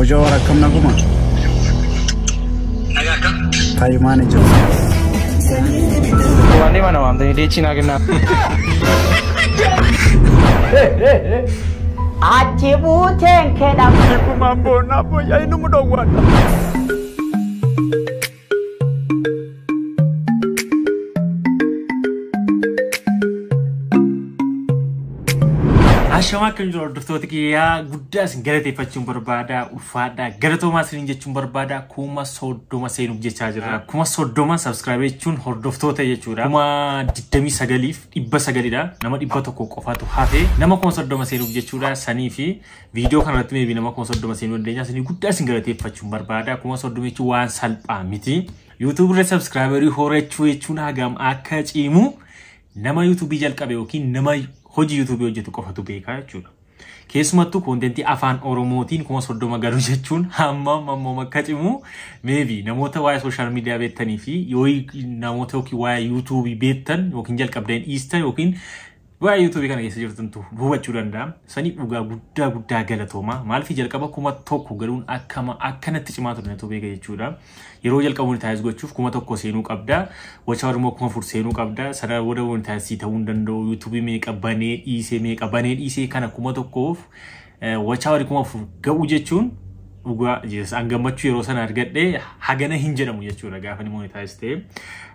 Jawara kam naguma. Nagakam. Taimani Jawara. Wani mana wam tadi Cina kena. Acibu cengkeh dah. Aku mampu napa ya ini mudah buat. Ashama kan jor doktor tikiya guddas garate facin barbada ufada garato masin jechun barbada kuma soddoma seenu jecha jira kuma soddoma subscribe chun hordoftoota jechura kuma diddami sagalif dibba sagalida nama dibba tokko qofatu hafe nama kuma soddoma seenu jechura sani fi video kan ratme bi nama kuma soddoma seenu denya sani guddas garate facin barbada kuma soddome chu wan salpa miti YouTube re subscriber horechu echun hagam akka cimu nama YouTube jalqabe yokin nama hoji YouTube hojjetu qofatu beeka jechuudha. Keessumattuu kontentii afaan Oromootiin kuma soddoma garuu jechuun hammam akka cimu maybe namoota waa'ee social media beektanii fi yoo namoota yookiin waa'ee YouTube beektan yookiin jalqabdeen Easter yookiin waa'ee YouTube kana keessa jirtantu hubachuu danda'a. Sanii dhugaa guddaa galatooma. Maaliif jalqaba kuma tokko garuun akkanatti cimaa ture netoo beeka jechuudha. Yeroo jalqabu monetize gochuuf kuma tokko seenuu qabda. Wacha warmoo kuma fur seenuu qabda. Sana booda monetize ta'uu danda'u. YouTube meeqa banee dhiisee kana kuma tokkoof wacha warri kuma fur ga'u jechuun dhugaa gammachuu yeroo sana argadhe hagana hin jedhamu jechuudha gaafa ni monetize ta'e.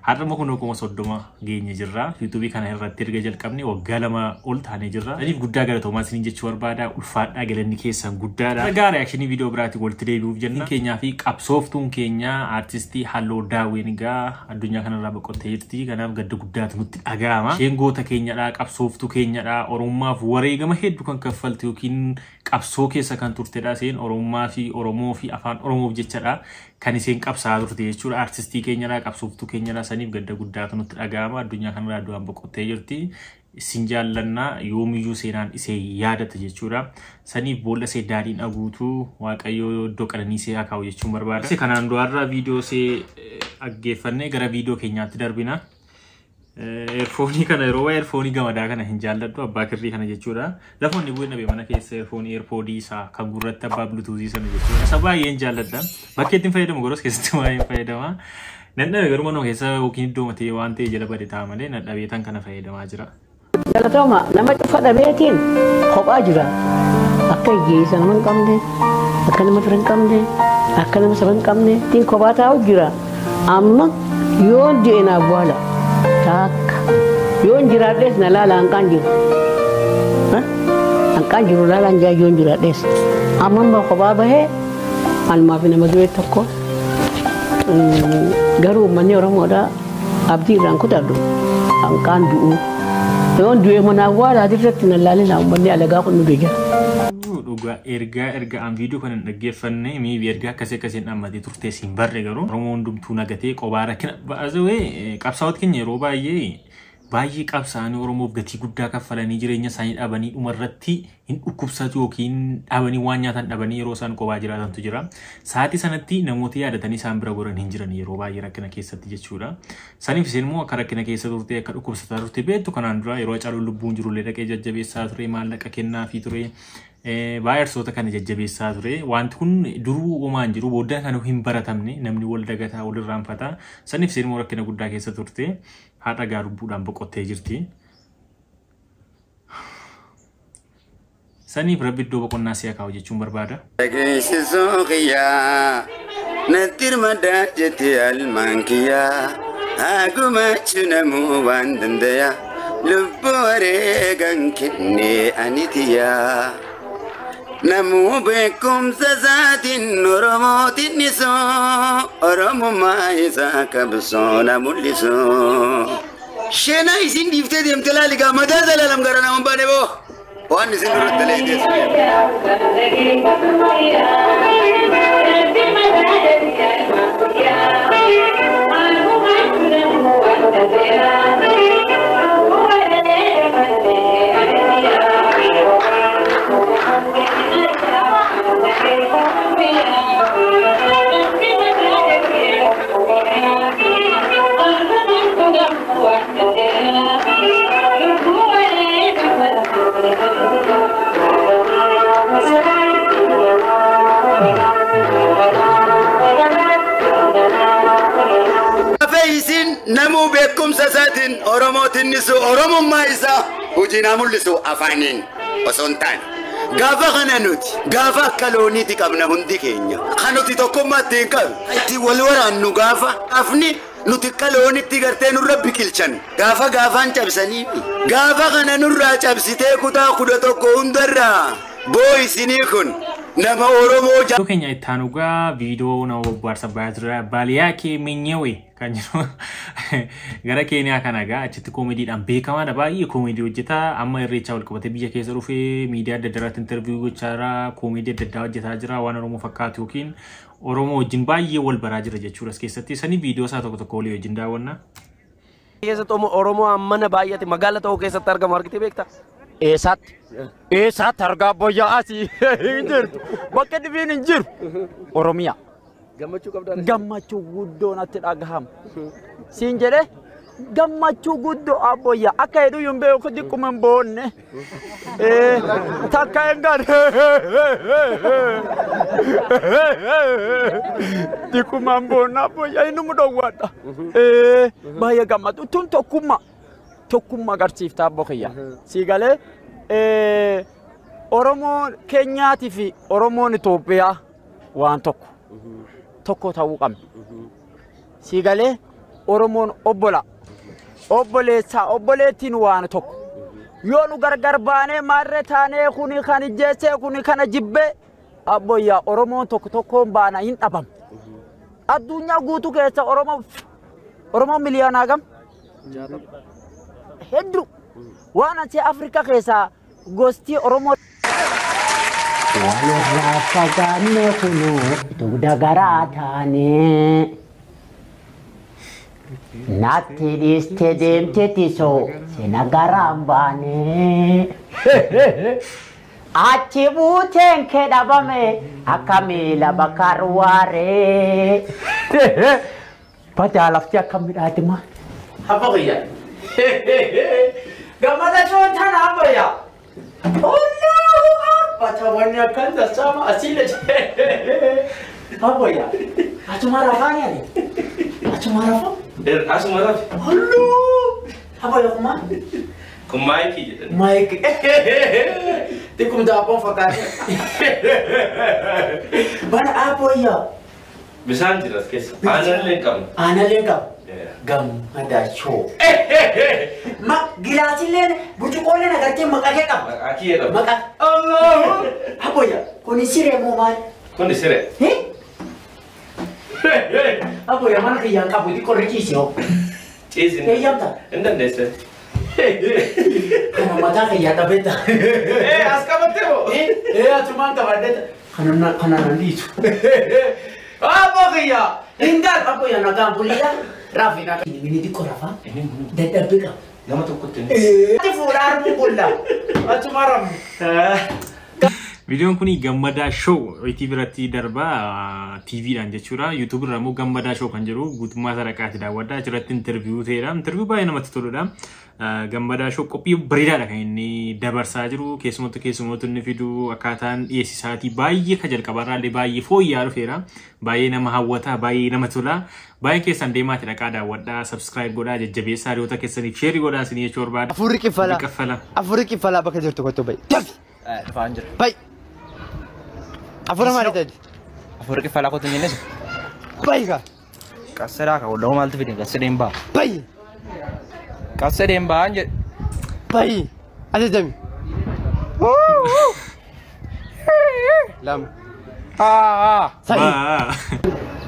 Har'a kun kuma soddoma geenye jirra. YouTube kana irratti erga jalqabne waggaa lama ol taane jirra. Saniif guddaa galatoomaa isin jechuu barbaada. Ulfaadhaa galanni keessan guddaadha. Egaa reaction video biraatti walitti deebi'uuf jenna. Keenyaa fi qabsooftuun keenya artistii Halloo Daawwen egaa addunyaa kanarraa boqottee jirti. Kanaaf gadda guddaatu nutti dhaga'ama. Isheen goota keenyadha, qabsooftuu keenyadha. Oromummaaf wareegama hedduu kan kaffalte yookiin qabsoo keessa kan turtedha. Isheen Oromummaa fi Oromoo fi afaan Oromoof jechadha. Kan isheen qabsaa turte jechuudha. Artistii keenyadha, qabsooftuu keenyadha. Saniif gadda guddaatu nutti dhaga'ama. Addunyaa kanarraa du'aan boqottee jirti. Isin jaallannaa yoomiyyuu seenaan isee yaadata jechuudha. Saniif boolla see daadhiin aguutu Waaqayyoo iddoo qananii see haa kaa'u jechuun barbaada. Kanaan du'arraa viidiyoo see dhaggeeffannee gara viidiyoo keenyaatti darbina. Earfoonii kana yeroo waa'ee earfoonii gamadaa kana hin jaalladhu abbaa kirrii kana jechuudha. Lafoonni bu'een dhabe mana keessa earfoonii earpoodii isaa kan gurratti abbaa bluetoothii sana jechuudha. Isa baay'een jaalladha. Bakka ittiin fayyadamu goros keessatti baay'een fayyadama. Nadhabe garuu manuma keessa yookiin iddoo matee waan ta'e jala bade ta'a malee nadhabeetan kana fayyadamaa jira. Galatooma nama cufa dhabeetiin kophaa jira. Akka hiyyeessa nama hin qabne, akka nama fira hin qabne, akka nama saba hin qabne ittiin kophaa taa'u jira. Amma yoon de'enaa bu'aala taakka yoon jiraadhees na laala hanqaan jiru. Hanqaan jiru laalaan jaa yoon jiraadhees. Amma amma kophaa bahee almaa fi nama du'e tokko garuu uummanni Oromoodhaa abdii irraan kutadhu hanqaan du'u. Yoon du'e mana awwaalaa dirratti na laalina uummanni alagaa kun nu jira. Dhugaa erga an viidiyoo kana dhaggeeffanne miibi erga akkasiin dhammatee turtee siin barre garuu Oromoo hundumtuu nagatee qobaa rakkina ba'aazawee qabsaa'ota keenya yeroo baay'ee qabsaa'anii Oromoof gatii guddaa kaffalanii jireenya isaanii dhabanii dhumarratti hin dhukkubsatu yookiin dhabanii waan nyaatan dhabanii yeroo isaan qobaa jiraatantu jira. Sa'aatii sanatti namoota yaadatanii isaan bira goran hin jiran yeroo baay'ee rakkina keessatti jechuudha. Saniif isheen immoo akka rakkina keessa turte akka dhukkubsataa turte beektu kanaan dura yeroo caaluun lubbuun jirullee dhaqee jajjabeessaa ture maallaqa kennaa fi ture. Baay'arsoota kana jajjabeessaa ture. Wanti kun duruu uumaan jiru booddee kan hin baratamne namni wal dagataa wal irraanfata. Saniif isheen immoo rakkina guddaa keessa turte. Haadha gaa lubbuudhaan boqottee jirti. Saniif rabbi iddoo boqonnaa si'a kaa'u jechuun barbaada. Dhageessisoo kiyyaa natti hirmadaa jettee almaan kiyyaa hagumachuu namuu waan danda'a lubbuu wareegan kennee anitiyaa. Namuu beekumsa isaatiin Oromootiin isoo Oromummaa isaa qabsoo na mul'isoo. Sheenaa isin dhiiftee deemte laaligaa mataa salaalam gara nama baane boo waan isin duratti leetees. Namu bekum sasatin oromotin nisu oromum maisa hujina mullisu afanin osontan. Gafa kana nuti gafa kaloni tikabna hundi kenya. Kanuti tokkummaa tinkab. Itti wal waraannu gafa afni nuti kaloni tigarte nurra bikilchan. Gafaan cabsanii gafa kana nurra cabsitee kutaa kudha tokko hundarra boysini kun. Nama Oromoo Jauh kenya itanuga video na barsa bazra balia ke menyewe kan jiru gara kenya kanaga achitti komedi dan bekama da bayi komedi hojjeta amma irreecha wal qabate biyya keessa dhufe media daddarat interview gochara komedi dadda hojjeta jira waan Oromoo fakkaatu yookiin Oromoo wajjin baay'ee wal baraa jira jechuudha keessatti sani video isaa tokko tokko olii wajjin daawwanna keessatti Oromoo ammana baay'ate magaala ta'uu keessatti argamu argitee beekta Esat harga boya asi injir bakka dibin injir Oromia gammachu guddo natti dhagaham siin jedhe gammachu guddo aboya akka hedu yumbe ko dikuman bonne takka engar dikuman bonna aboya inu mudawada baya gammatu tun tokkummaa agarsiiftaa boqiyya sigale Oromoo Keenyaati fi Oromoon Itoophiyaa waan tokko ta'uu qabna sigale Oromoon obboleettiin waan tokko yoo nu gargar baanee maarree taanee kuni kan ijjeessee kuni kana jibbee abboyyaa Oromoon tokkoon baana hin dhabam addunyaa guutuu keessa Oromoo miliyoonaa gam Heddu wana ci Afrika kesa gosti Oromo wala rasa ganne kuno itu dagarata nati di stadium tetiso senagarambane aci buten kedabame akamila bakarware pada lafti akamila mah apa ya Gamada contohnya apa ya? Oh no, pacawannya kan sama aslinya. Apa ya? Acumarafanya nih. Acumarafa? Acumarafa. Halo. Apa ya kuma? Kumaiki gitu. Mike. Tikum dah apa fakatnya? Mana apa ya? Bisa jelas kes. Ana lengkap. Gam ada show. Mak gilasilnya, bujukolnya nak kerja makanya kam. Makanya kam. Maka Allah. Apa ya? Kondisi remo mal. Kondisi re. Apa ya mana yang kamu di koreki sih? Cezin. Yang tak? Endan desa. Karena mata kayak tak beta. Aska betul. Cuma kabar deta. Karena nanti itu. Apa kayak? Tinggal apa yang nak kuliah? Rafi nak ini di korafa. Ini Deta beka. Nama tukut ini. Ati furar mu kulla. Acumaram. Videoon kuni Gammadaa Show TV irratti darba TV-dhaan jechuudha. YouTube irraa immoo Gammadaa Show kan jiru guutummaa sadarkaatti daawwadhaa achirratti interview ta'edha. Interview baay'ee namatti toludha. Gammadaa Show qophii bareedaadha kan inni dabarsaa jiru. Keessumattuu inni fidu akkaataan dhiyeessisaatii baay'ee kan jalqabarraallee baay'ee fooyya'aa dhufeera. Baay'ee nama hawwata, baay'ee nama tola. Baay'ee keessan deemaati dhaqaa daawwadhaa, subscribe godhaa, jajjabeessaa hiriyoota keessaniif share godhaa isinii jechuu barbaada. Afurri qiffalaa bakka jirtu kottu bayi. Bayi. Afura maali tadi? Afurri qiffalaa kottu hin jennesu. Bayi ka. Qasadhaa ka walda'uu maaltu fide qasadeen baa. Bayi. Qasadeen baa hin jedhe. Bayi. Ati jami. Lama. Sadi.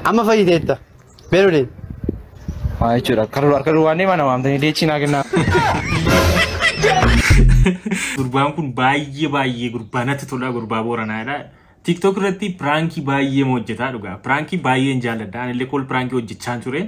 Amma fayyiteetta. Beru deh. Wah, curang. Kalau wane mana mam? Tadi dia Cina kena. Gurbaan kun baay'ee gurbaanatti tola gurbaa Booranaadha. TikTok irratti pranki baay'ee hojjetaa dhugaa. Pranki baay'een jaalladha. Anillee kol pranki hojjechaa ture.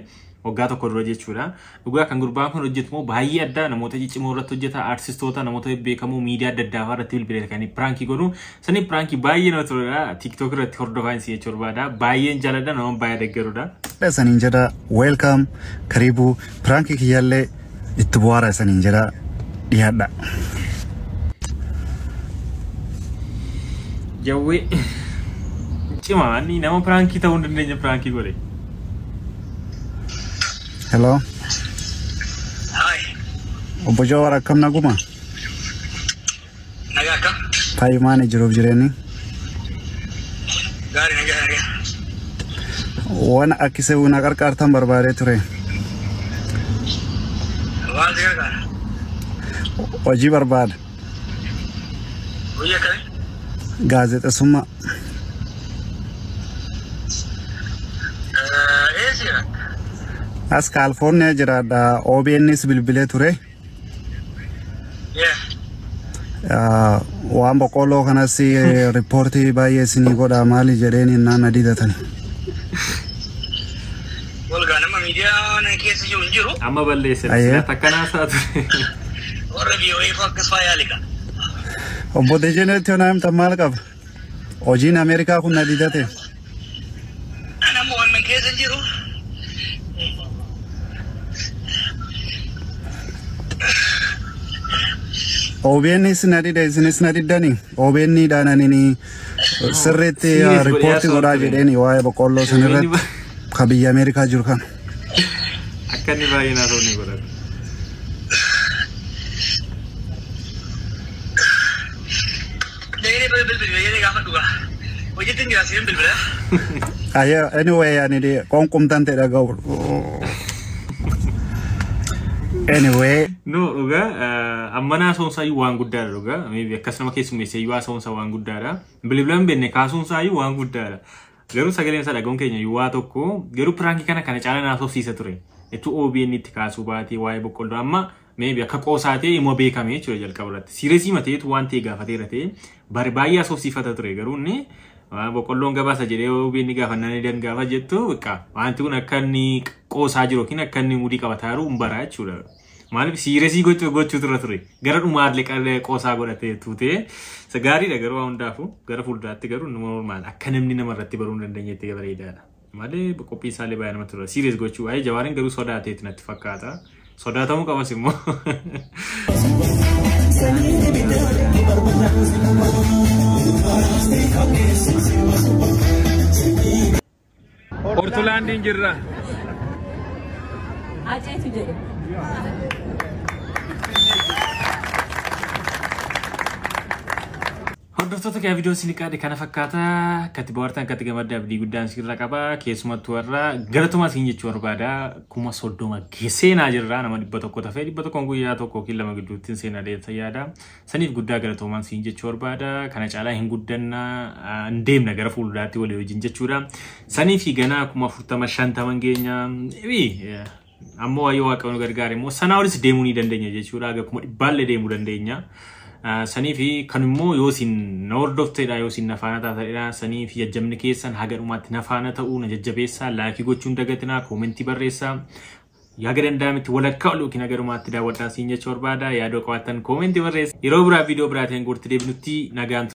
Waggaa tokko dura jechuudha. Dhugaa kan gurbaan kun hojjetu immoo baay'ee adda namoota ciccimoo irratti hojjeta, artistoota, namoota beekamoo miidiyaa adda addaa irratti bilbilee kan pranki godhu. Sani pranki baay'ee nama tola. TikTok irratti hordofaa isii jechuu barbaada. Baay'een jaalladha, nama baay'ee deeggarudha. Sanin jedha welcome karibu pranki kiyyaallee itti bu'aara sanin jedha dhiyaadha. Jawwe cima ni nama pranki ta'uu hin dandeenye pranki godhe. Hello. Hai. Obbo Jawaar akkam naguma? Nagaa akkam? Fayyu maani jiruuf jireenya? Gaarii nagaa. Waan akkisee una qarqaartan barbaadee ture. Waan si gargaara? Hojii barbaada. Hojii akkamii? Gaazexeessummaa. Eessi? As California jiraadha. OBN's bilbilee ture. Waan boqqolloo kanas riippoortii baay'ee isinii godha maali jedheen innaan adiidatan. Walgaa nama miidiyaa keessa jiru hin jiru. Amma balleessan takkanaa isaa ture. Warra BOF akkas faayaalika. Obbo Dejeneetti yoona himta maal qaba? Hojiin Ameerikaa kun adiidate. Nama waan keessa jiru. OBN's nadida isinis nadidani. OBN daananii sirriitti riippoortii godhaa jedheen waa'ee boqqolloo sanirratti ka biyya Ameerikaa jiru kan. Akka inni baay'ee naasofne godhatu. Anyway, qonqumtan ta'e dhaga'u. Anyway. No, dhugaa amma naasonsaa waan guddaadha dhugaa. Maybe akkasuma keessummeessee yoo haasawunsa waan guddaadha. Bilbilaan beenne kaasuunsaa waan guddaadha. Garuu sagaleen isaa dhagahuun keenya waa tokko garuu pirankii kana caalaa naasofsiisa ture. Etu OBN itti kaasuu baatee waa'ee boqqolloo amma maybe akka qoosaatee immoo beekame jechuudha jalqaba irratti. Siireesii mateetu waan ta'e gaafateera ta'e bari baay'ee haasofsiifata ture garuu inni boqqolloon gabaasa jedhee OBN gaafannaan dan gaafa jettu wanti kun akka inni qoosaa jiru yookiin akka inni mudii qabataa jiru hin bara jechuudha. Maaliif siireesii gochuu ture gara dhumaallee qoosaa godhatee tuutee gaariidha garuu waan hundaafu gara fuulduraatti garuu normaal akka namni namarratti baruu hin dandeenyetti bareedaadha. Malee qophii isaallee baay'ee namatti tola. Siirees gochuu waa'ee Jawaariin garuu sodaateetti natti fakkaata. Sodaatamuu qabas immoo. Ortolaandiin jirra. Ajeetu jedhe. Hordoftoota kee viidiyoo isin qaade kana fakkaata katti bohaartan katti gammadda abdii guddaan sirra qaba keessumattuu warra galatuma isin jechuu barbaada 30 seenaa jirra nama 100 tafee 100 guyyaa tokko yookiin lama gidduutti seenaa deemsa yaada saniif guddaa galatooma isin jechuu barbaada kana caalaa hin guddanna deemna gara fuulduraatti walii wajjin jechuudha saniif ganaa 40 50 geenya ammoo waayoo waaqayyoon gargaare immoo sanaa olis deemuu ni dandeenya jechuudha aga 100 deemuu dandeenya. Sanifi kanimmoo yoo isin na hordofteedha yoo isin nafaana taatedha sanifi jajjabni keessan haga dhumaatti nafaana ta'uu na jajjabeessaa laakii gochuun dagatinaa koomentii barreessaa yaga danda'ametti walakkaa ol yookiin haga dhumaatti daawwadhaa siin jechuu barbaada yaadoo qabaattan koomentii barreessaa yeroo biraa viidiyoo biraatiin gorti deebinutti nagaan